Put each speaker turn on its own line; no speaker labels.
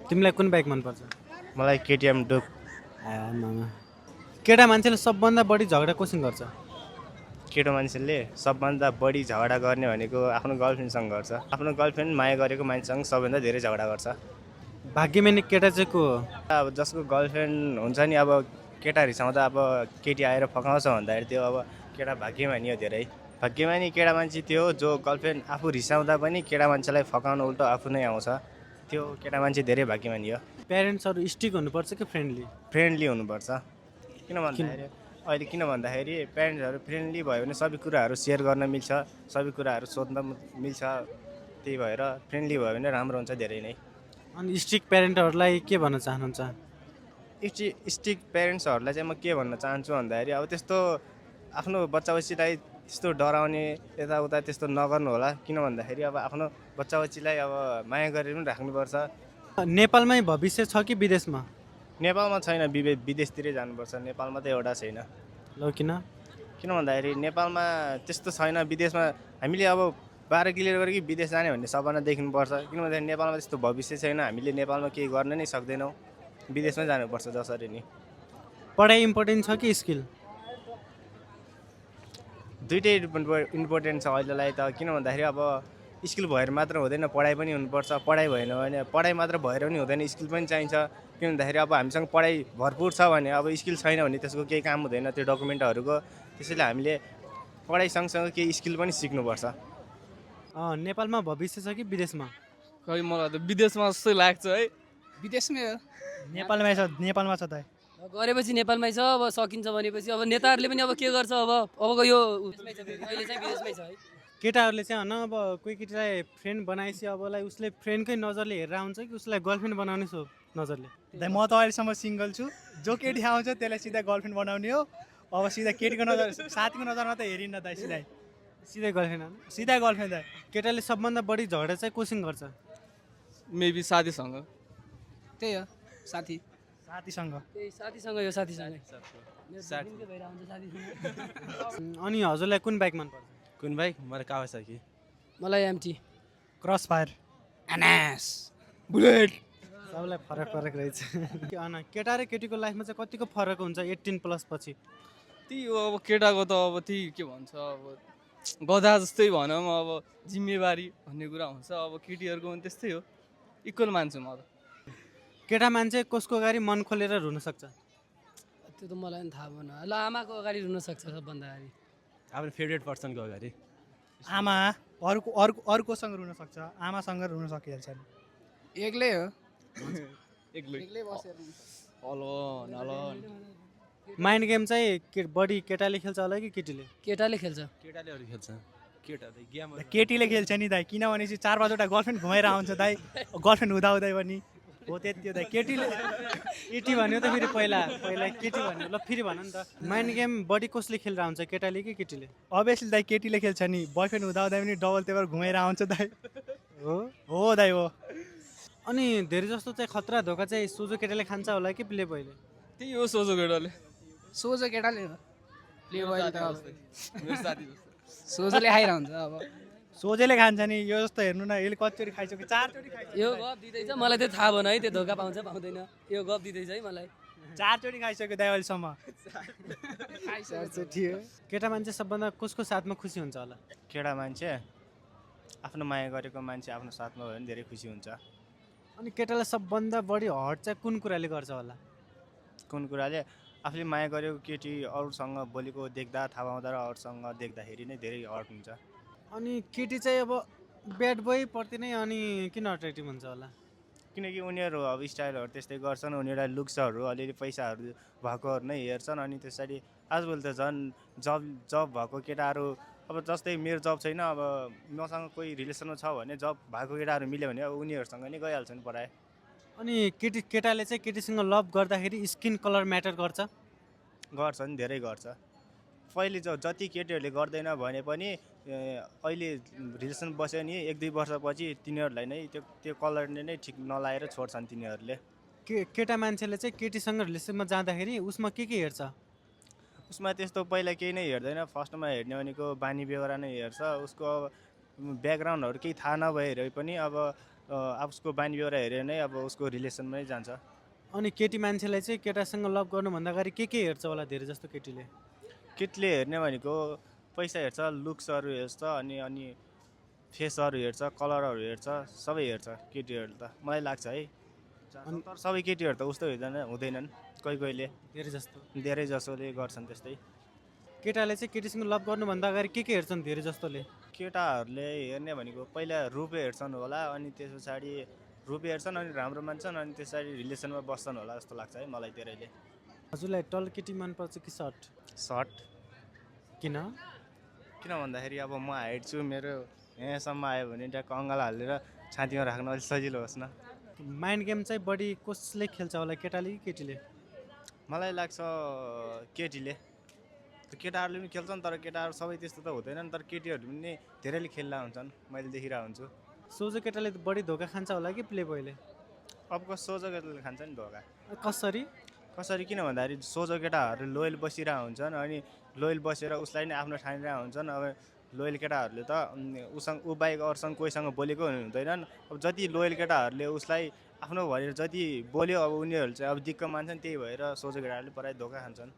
तिमीलाई कुन बाइक मनपर्छ?
मलाई केटिएम डुक।
आमामा। केटा मान्छेले सबभन्दा बढी झगडा कोसँग गर्छ?
केटो मान्छेले सबभन्दा बढी झगडा गर्ने भनेको आफ्नो गर्लफ्रेन्डसँग गर्छ। आफ्नो गर्लफ्रेन्ड माया गरेको मान्छेसँग सबभन्दा धेरै झगडा गर्छ।
भाग्यमानी केटा चाहिँ को हो?
अब जसको गर्लफ्रेन्ड हुन्छ नि, अब केटा रिसाउँदा अब केटी आएर फकाउँछ भन्दाखेरि त्यो अब केटा भाग्यमानी हो धेरै। भाग्यमानी केटा मान्छे त्यो हो जो गर्लफ्रेन्ड आफू रिसाउँदा पनि केटा मान्छेलाई फकाउनु उल्टो आफू नै आउँछ। त्यो केटा मान्छे धेरै भाग्यमानी हो।
प्यारेन्ट्सहरू स्ट्रिक हुनुपर्छ कि फ्रेन्डली?
फ्रेन्डली हुनुपर्छ। किन भन्दाखेरि प्यारेन्ट्सहरू फ्रेन्डली भयो भने सबै कुराहरू सेयर गर्न मिल्छ, सबै कुराहरू सोध्न मिल्छ। त्यही भएर फ्रेन्डली भयो भने राम्रो हुन्छ धेरै नै।
अनि स्ट्रिक प्यारेन्टहरूलाई के भन्न चाहनुहुन्छ?
स्ट्रिक प्यारेन्ट्सहरूलाई चाहिँ म के भन्न चाहन्छु भन्दाखेरि अब त्यस्तो आफ्नो बच्चाबच्चीलाई त्यस्तो डराउने यताउता त्यस्तो नगर्नु होला। किन भन्दाखेरि अब आफ्नो बच्चाबच्चीलाई अब माया गरेर पनि राख्नुपर्छ।
नेपालमै भविष्य छ कि विदेशमा?
नेपालमा छैन, विदेशतिरै जानुपर्छ। नेपालमा त एउटा छैन।
ल किन?
किन भन्दाखेरि नेपालमा त्यस्तो छैन। विदेशमा हामीले अब 12 क्लियर गरेर विदेश जाने भन्ने सपना देख्नुपर्छ। किन भन्दाखेरि नेपालमा त्यस्तो भविष्य छैन। हामीले नेपालमा केही गर्न नै सक्दैनौँ। विदेशमै जानुपर्छ जसरी नि।
पढाइ इम्पोर्टेन्ट छ कि स्किल?
दुइटै इम्पोर्टेन्ट छ अहिलेलाई त। किन भन्दाखेरि अब स्किल भएर मात्र हुँदैन, पढाइ पनि हुनुपर्छ। पढाइ भएन भने पढाइ मात्र भएर पनि हुँदैन, स्किल पनि चाहिन्छ। किन भन्दाखेरि अब हामीसँग पढाइ भरपुर छ भने अब स्किल छैन भने त्यसको केही काम हुँदैन त्यो डकुमेन्टहरूको। त्यसैले हामीले पढाइ सँगसँगै केही स्किल पनि सिक्नुपर्छ।
नेपालमा भविष्य छ कि विदेशमा?
खै मलाई त विदेशमा जस्तै लाग्छ है।
विदेशमै हो।
नेपालमा छ त।
गरेपछि नेपालमै छ। अब सकिन्छ भनेपछि अब नेताहरूले पनि अब के गर्छ, अबको यो अहिले चाहिँ विदेशमै छ है।
केटाहरूले चाहिँ होइन अब कोही केटीलाई फ्रेन्ड बनाएपछि अबलाई उसले फ्रेन्डकै नजरले हेरेर हुन्छ कि उसलाई गर्लफ्रेन्ड बनाउने सो नजरले?
म त अहिलेसम्म सिङ्गल छु। जो केटी आउँछ त्यसलाई सिधा गर्लफ्रेन्ड बनाउने हो। अब सिधा केटीको नजर, साथीको नजरमा त हेरिन्न त।
सिधै गर्लफ्रेन्ड?
सिधा गर्लफ्रेन्ड त।
केटाले सबभन्दा बढी झगडा चाहिँ कोसँग गर्छ?
मेबी साथीसँग।
त्यही हो, साथीसँग यो साथीसँग।
अनि हजुरलाई कुन बाइक मनपर्छ?
कुन बाइक? मलाई कावासाकी।
मलाई MT,
Crossfire,
NS,
Bullet.
सबलाई फरक रहेछ। केटा र केटीको लाइफमा चाहिँ कतिको फरक हुन्छ 18+ पछि?
त्यही हो, अब केटाको त अब त्यही के भन्छ, अब गधा जस्तै भनौँ। अब जिम्मेवारी भन्ने कुरा हुन्छ। अब केटीहरूको पनि त्यस्तै हो। इक्वल मान्छु म त।
केटा मान्छे कसको अगाडि मन खोलेर रुन सक्छ?
त्यो त मलाई पनि थाहा भएन। ल आमाको अगाडि रुन सक्छ सबभन्दा अगाडि।
आफ्नो फेभरेट पर्सनको अगाडि।
आमा अर्कोसँग रुन सक्छ, आमासँग रुन सकिहाल्छ।
एक्लै हो।
एक्लै बसेर हलो नलो।
माइन्ड गेम चाहिँ बढी केटाले खेल्छ होला कि केटीले?
केटाले खेल्छ।
केटाले खेल्छ।
केटीले खेल्छ नि दाइ। किनभने चाहिँ 4-5वटा गर्लफ्रेन्ड घुमाएर आउँछ दाइ। गर्लफ्रेन्ड हुँदा पनि हो त्यति हो दाइ।
केटी भन्यो त फेरि पहिला केटी भन्यो। ल फेरि भन नि त, माइन्ड गेम बढी कसले खेलेर आउँछ, केटाले कि केटीले?
अभियसली दाइ केटीले खेल्छ नि। बोयफ्रेन्ड हुँदा पनि डबल टेबल घुमाएर आउँछ दाइ। हो दाइ हो।
अनि धेरै जस्तो चाहिँ खतरा धोका चाहिँ सोझो केटाले खान्छ होला कि प्ले बोयले?
त्यही हो, सोझो केटाले।
सोझो केटाले हो। प्ले बोय त
मेरो साथी जस्तो
सोझोले खाइरहन्छ। अब
सोझैले खान्छ नि। यो जस्तो हेर्नु न, यसले कतिचोटि खाइसक्यो? 4 चोटि खाइसक्यो।
यो गफ दिँदैछ, मलाई त्यो थाहा भएन है। त्यो धोका पाउँछ पाउँदैन, यो गफ दिँदैछ है मलाई।
4 चोटि खाइसक्यो दाइ अहिलेसम्म।
केटा मान्छे सबभन्दा कसको साथमा खुसी हुन्छ होला?
केटा मान्छे आफ्नो माया गरेको मान्छे आफ्नो साथमा भयो भने धेरै खुसी हुन्छ।
अनि केटालाई सबभन्दा बढी हर्ट चाहिँ कुन कुराले गर्छ होला?
कुन कुराले? आफूले माया गरेको केटी अरूसँग बोलेको देख्दा, थाहा पाउँदा र अरूसँग देख्दाखेरि नै धेरै हर्ट हुन्छ।
अनि केटी चाहिँ अब ब्याड बोय प्रति नै अनि किन अट्र्याक्टिभ हुन्छ होला?
किनकि उनीहरू अब स्टाइलहरू त्यस्तै गर्छन्। उनीहरूलाई लुक्सहरू अलिअलि पैसाहरू भएकोहरू नै हेर्छन्। अनि त्यसरी आजभोलि त झन् जब भएको केटाहरू, अब जस्तै मेरो जब छैन, अब मसँग कोही रिलेसनमा छ भने जब भएको केटाहरू मिल्यो भने अब उनीहरूसँग नै गइहाल्छन् पढाइ।
अनि केटाले चाहिँ केटीसँग लभ गर्दाखेरि स्किन कलर म्याटर
गर्छन्, धेरै गर्छ। पहिले जति केटीहरूले गर्दैन भने पनि अहिले रिलेसन बस्यो नि 1-2 वर्षपछि तिनीहरूलाई नै त्यो कलरले नै ठिक नलाएर छोड्छन् तिनीहरूले।
केटा मान्छेले चाहिँ केटीसँग रिलेसनमा जाँदाखेरि उसमा के हेर्छ?
उसमा त्यस्तो पहिला केही नै हेर्दैन। फर्स्टमा हेर्ने भनेको बानी बेहोरा नै हेर्छ। उसको ब्याकग्राउन्डहरू केही थाहा नभएर पनि अब अब उसको बानी व्यवहार हेऱ्यो नै अब उसको रिलेसनमै जान्छ।
अनि केटी मान्छेलाई चाहिँ केटासँग लभ गर्नुभन्दा अगाडि के हेर्छ होला धेरै जस्तो केटीले?
केटीले हेर्ने भनेको पैसा हेर्छ, लुक्सहरू हेर्छ, अनि फेसहरू हेर्छ, कलरहरू हेर्छ, सबै हेर्छ केटीहरूले त मलाई लाग्छ है। तर सबै केटीहरू त उस्तो हुँदैनन्, कोहीले धेरै जसोले गर्छन् त्यस्तै।
केटाले चाहिँ केटीसँग लभ गर्नुभन्दा अगाडि के हेर्छन् धेरै जस्तोले?
केटाहरूले हेर्ने भनेको पहिला रूप हेर्छन् होला, अनि त्यस पछाडि रूप हेर्छन् अनि राम्रो मान्छन्, अनि त्यस पछाडि रिलेसनमा बस्छन् होला जस्तो लाग्छ है मलाई धेरैले।
हजुरलाई टल केटी मनपर्छ कि सर्ट?
सर्ट।
किन?
किन भन्दाखेरि अब म हाइट छु, मेरो यहाँसम्म आयो भने ट्याक्क अङ्गाल हालेर छातीमा राख्न अलिक सजिलो होस् न।
माइन्ड गेम चाहिँ बढी कसले खेल्छ होला, केटाले कि केटीले?
मलाई लाग्छ केटीले। केटाहरूले पनि खेल्छन् तर केटाहरू सबै त्यस्तो त हुँदैनन्, तर केटीहरू पनि धेरैले खेल्दा हुन्छन्, मैले देखिरहेको हुन्छु।
सोझो केटाले बढी धोका खान्छ होला कि प्ले बोयले?
अब सोझो केटाले खान्छ नि धोका।
कसरी?
किन भन्दाखेरि सोझो केटाहरू लोयल बसिरहेको हुन्छन्, अनि लोयल बसेर उसलाई नै आफ्नो ठानिरहेको हुन्छन्। अब लोयल केटाहरूले त ऊ बाहेक अरूसँग कोहीसँग बोलेको हुँदैनन्। अब जति लोयल केटाहरूले उसलाई आफ्नो भनेर जति बोल्यो अब उनीहरू चाहिँ अब दिक्क मान्छन्, त्यही भएर सोझो केटाहरूले प्रायः धोका खान्छन्।